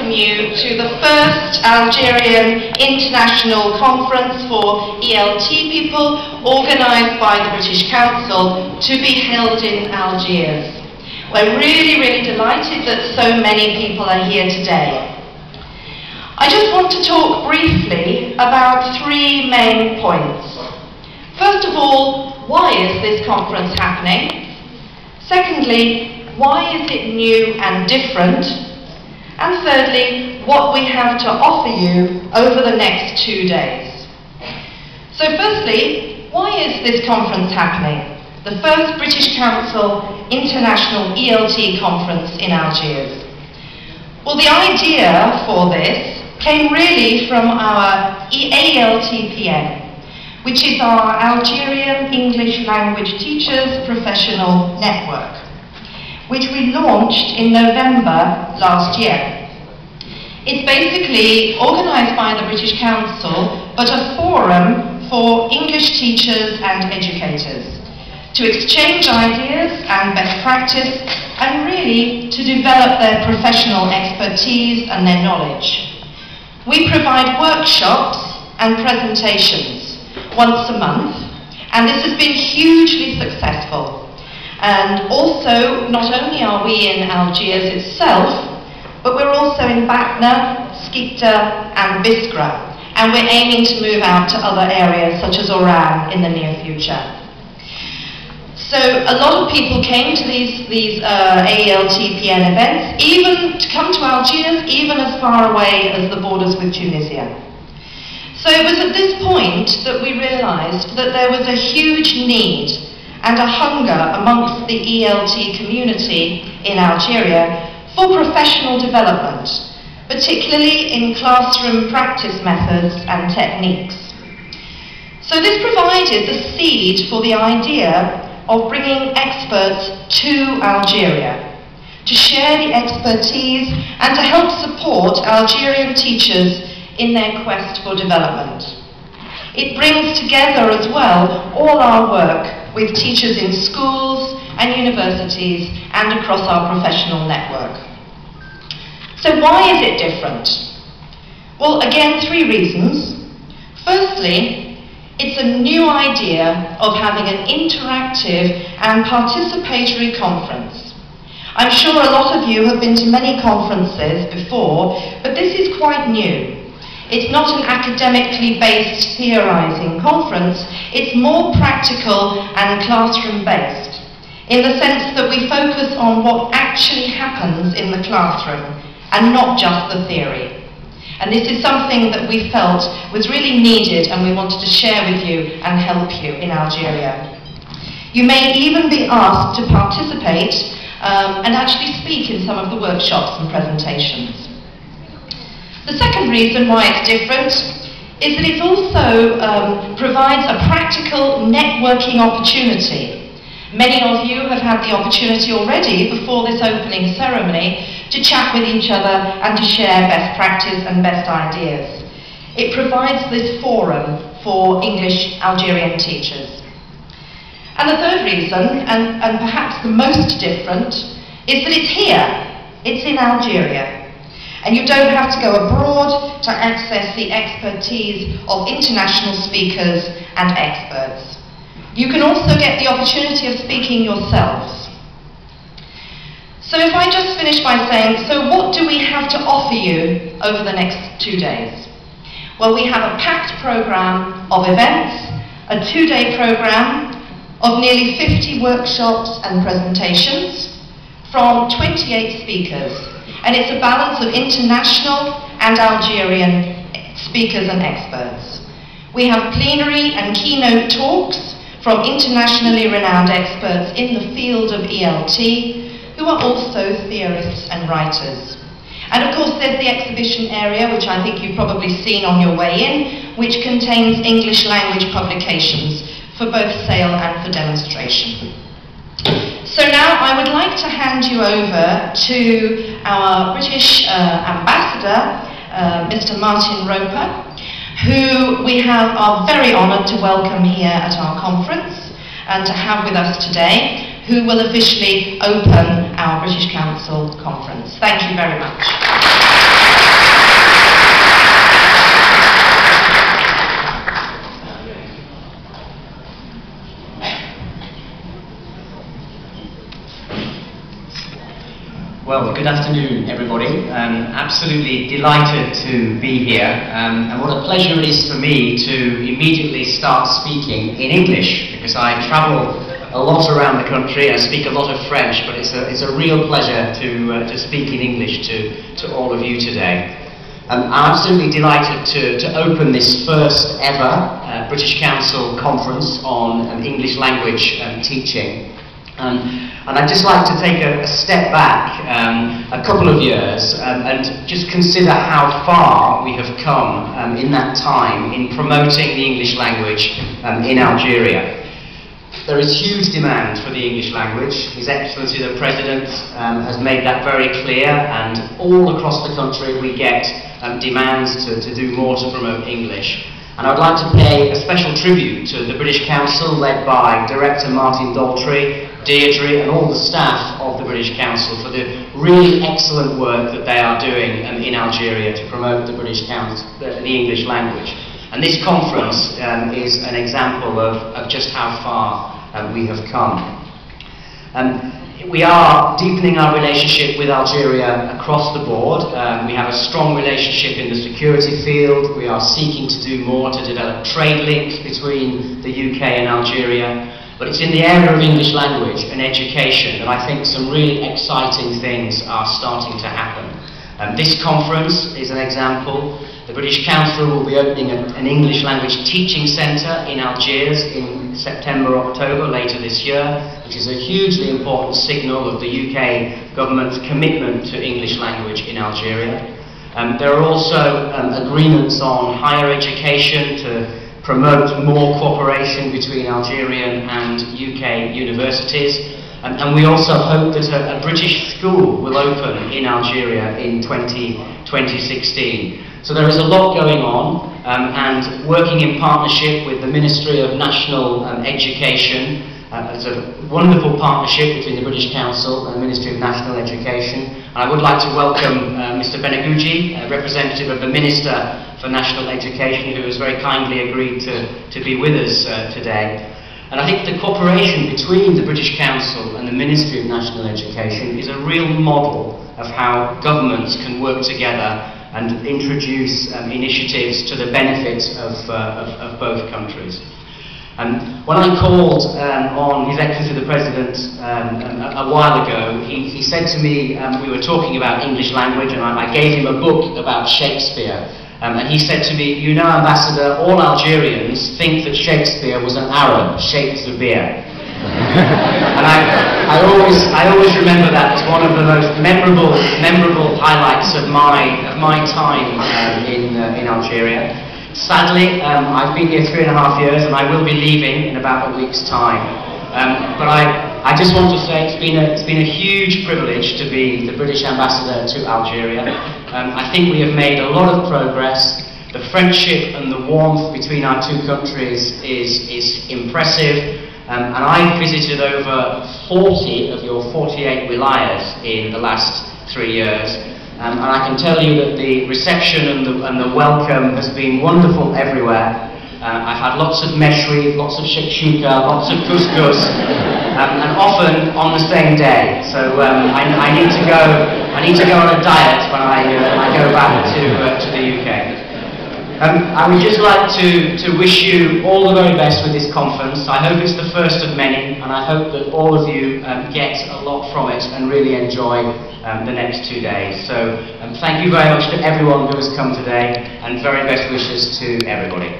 welcome you to the first Algerian International Conference for ELT people organised by the British Council to be held in Algiers. We're really delighted that so many people are here today. I just want to talk briefly about three main points. First of all, why is this conference happening? Secondly, why is it new and different? And thirdly, what we have to offer you over the next 2 days. So firstly, why is this conference happening? The first British Council International ELT Conference in Algiers. Well, the idea for this came really from our ALTPN, which is our Algerian English Language Teachers Professional Network, which we launched in November last year. It's basically organised by the British Council, but a forum for English teachers and educators to exchange ideas and best practice and really to develop their professional expertise and their knowledge. We provide workshops and presentations once a month, and this has been hugely successful. And also, not only are we in Algiers itself, but we're also in Batna, Skikda and Biskra, and we're aiming to move out to other areas such as Oran in the near future. So a lot of people came to these ALTPN events, even to come to Algiers, even as far away as the borders with Tunisia. So it was at this point that we realised that there was a huge need and a hunger amongst the ELT community in Algeria for professional development, particularly in classroom practice methods and techniques. So this provided the seed for the idea of bringing experts to Algeria, to share the expertise and to help support Algerian teachers in their quest for development. It brings together as well all our work with teachers in schools and universities and across our professional network. So why is it different? Well, again, three reasons. Firstly, it's a new idea of having an interactive and participatory conference. I'm sure a lot of you have been to many conferences before, but this is quite new. It's not an academically based theorising conference, it's more practical and classroom based, in the sense that we focus on what actually happens in the classroom and not just the theory. And this is something that we felt was really needed and we wanted to share with you and help you in Algeria. You may even be asked to participate and actually speak in some of the workshops and presentations. The second reason why it's different is that it also provides a practical networking opportunity. Many of you have had the opportunity already before this opening ceremony to chat with each other and to share best practice and best ideas. It provides this forum for English Algerian teachers. And the third reason, and perhaps the most different, is that it's here. It's in Algeria. And you don't have to go abroad to access the expertise of international speakers and experts. You can also get the opportunity of speaking yourselves. So if I just finish by saying, so what do we have to offer you over the next 2 days? Well, we have a packed programme of events, a 2-day programme of nearly 50 workshops and presentations from 28 speakers. And it's a balance of international and Algerian speakers and experts. We have plenary and keynote talks from internationally renowned experts in the field of ELT, who are also theorists and writers. And of course there's the exhibition area, which I think you've probably seen on your way in, which contains English language publications for both sale and for demonstration. So now I would like to hand you over to our British ambassador, Mr. Martyn, who we are very honoured to welcome here at our conference and to have with us today, who will officially open our British Council conference. Thank you very much. Well, good afternoon, everybody. Absolutely delighted to be here, and what a pleasure it is for me to immediately start speaking in English, because I travel a lot around the country. I speak a lot of French, but it's a real pleasure to speak in English to all of you today. I'm absolutely delighted to open this first ever British Council conference on English language teaching. And I'd just like to take a step back a couple of years and just consider how far we have come in that time in promoting the English language in Algeria. There is huge demand for the English language. His Excellency the President has made that very clear, and all across the country we get demands to do more to promote English. And I'd like to pay a special tribute to the British Council, led by Director Martyn, Deirdre and all the staff of the British Council, for the really excellent work that they are doing in Algeria to promote the the English language. And this conference is an example of just how far we have come. We are deepening our relationship with Algeria across the board. We have a strong relationship in the security field. We are seeking to do more to develop trade links between the UK and Algeria. But it's in the area of English language and education that I think some really exciting things are starting to happen. This conference is an example. The British Council will be opening an English language teaching centre in Algiers in September, October, later this year, which is a hugely important signal of the UK government's commitment to English language in Algeria. There are also agreements on higher education to promote more cooperation between Algerian and UK universities. And we also hope that a British school will open in Algeria in 2016. So there is a lot going on, and working in partnership with the Ministry of National Education. There's a wonderful partnership between the British Council and the Ministry of National Education. And I would like to welcome Mr. Beneguji, representative of the Minister for National Education, who has very kindly agreed to be with us today. And I think the cooperation between the British Council and the Ministry of National Education is a real model of how governments can work together and introduce initiatives to the benefit of both countries. When I called on His Excellency the President a while ago, he said to me, we were talking about English language, and I gave him a book about Shakespeare. And he said to me, "You know, Ambassador, all Algerians think that Shakespeare was an Arab, Shakespeare." And I always remember that as one of the most memorable highlights of my time in Algeria. Sadly, I've been here 3.5 years, and I will be leaving in about a week's time. But I just want to say it's been a huge privilege to be the British Ambassador to Algeria. I think we have made a lot of progress. The friendship and the warmth between our two countries is impressive. And I've visited over 40 of your 48 wilayas in the last 3 years. And I can tell you that the reception and the welcome has been wonderful everywhere. I've had lots of meshri, lots of shakshuka, lots of couscous, and often on the same day. So I need to go on a diet when I go back to the UK. I would just like to wish you all the very best with this conference. I hope it's the first of many, and I hope that all of you get a lot from it and really enjoy the next 2 days. So thank you very much to everyone who has come today, and very best wishes to everybody.